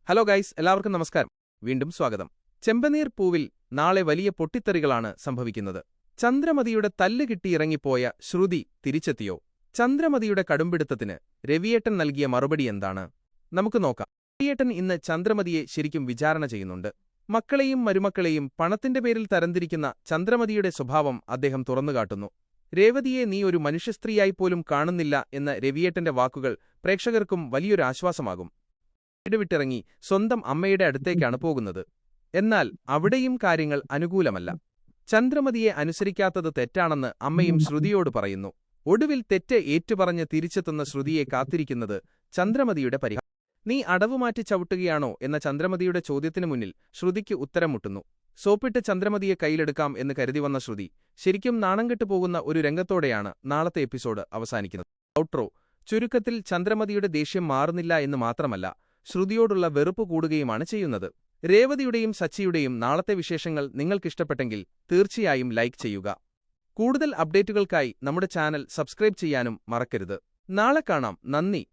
Hello guys, എല്ലാവർക്കും നമസ്കാരം. വീണ്ടും സ്വാഗതം. ചെമ്പനീർ പൂവിൽ നാളെ വലിയ പൊട്ടിത്തെറികളാണ് സംഭവിക്കുന്നത്. ചന്ദ്രമതിയുടെ തല്ല് കിട്ടിയിറങ്ങിപ്പോയ ശ്രുതി തിരിച്ചെത്തിയോ? ചന്ദ്രമതിയുടെ കടുംപിടുത്തത്തിന് രവിയേട്ടൻ നൽകിയ മറുപടി എന്താണ്? നമുക്ക് നോക്കാം. രവിയേട്ടൻ ഇന്ന് ചന്ദ്രമതിയെ ശരിക്കും വിചാരണ ചെയ്യുന്നുണ്ട്. മക്കളെയും മരുമക്കളെയും പണത്തിന്റെ പേരിൽ തരംതിരിക്കുന്ന ചന്ദ്രമതിയുടെ സ്വഭാവം അദ്ദേഹം തുറന്നുകാട്ടുന്നു. രേവതിയെ നീ ഒരു മനുഷ്യസ്ത്രീയായിപ്പോലും കാണുന്നില്ല എന്ന രവിയേട്ടന്റെ വാക്കുകൾ പ്രേക്ഷകർക്കും വലിയൊരു ആശ്വാസമാകും. വിട്ടിറങ്ങി സ്വന്തം അമ്മയുടെ അടുത്തേക്കാണ് പോകുന്നത്. എന്നാൽ അവിടെയും കാര്യങ്ങൾ അനുകൂലമല്ല. ചന്ദ്രമതിയെ അനുസരിക്കാത്തത് തെറ്റാണെന്ന് അമ്മയും ശ്രുതിയോട് പറയുന്നു. ഒടുവിൽ തെറ്റ് ഏറ്റുപറഞ്ഞ് തിരിച്ചെത്തുന്ന ശ്രുതിയെ കാത്തിരിക്കുന്നത് ചന്ദ്രമതിയുടെ പരിഹാരം. നീ അടവുമാറ്റി ചവിട്ടുകയാണോ എന്ന ചന്ദ്രമതിയുടെ ചോദ്യത്തിനു മുന്നിൽ ശ്രുതിക്ക് ഉത്തരം മുട്ടുന്നു. സോപ്പിട്ട് ചന്ദ്രമതിയെ കയ്യിലെടുക്കാം എന്ന് കരുതി വന്ന ശ്രുതി ശരിക്കും നാണംകെട്ടു പോകുന്ന ഒരു രംഗത്തോടെയാണ് നാളത്തെ എപ്പിസോഡ് അവസാനിക്കുന്നത്. ഔട്ട്രോ. ചുരുക്കത്തിൽ ചന്ദ്രമതിയുടെ ദേഷ്യം മാറുന്നില്ല എന്ന് മാത്രമല്ല, ശ്രുതിയോടുള്ള വെറുപ്പ് കൂടുകയുമാണ് ചെയ്യുന്നത്. രേവതിയുടെയും സച്ചിയുടെയും നാളത്തെ വിശേഷങ്ങൾ നിങ്ങൾക്കിഷ്ടപ്പെട്ടെങ്കിൽ തീർച്ചയായും ലൈക്ക് ചെയ്യുക. കൂടുതൽ അപ്ഡേറ്റുകൾക്കായി നമ്മുടെ ചാനൽ സബ്സ്ക്രൈബ് ചെയ്യാനും മറക്കരുത്. നാളെ കാണാം. നന്ദി.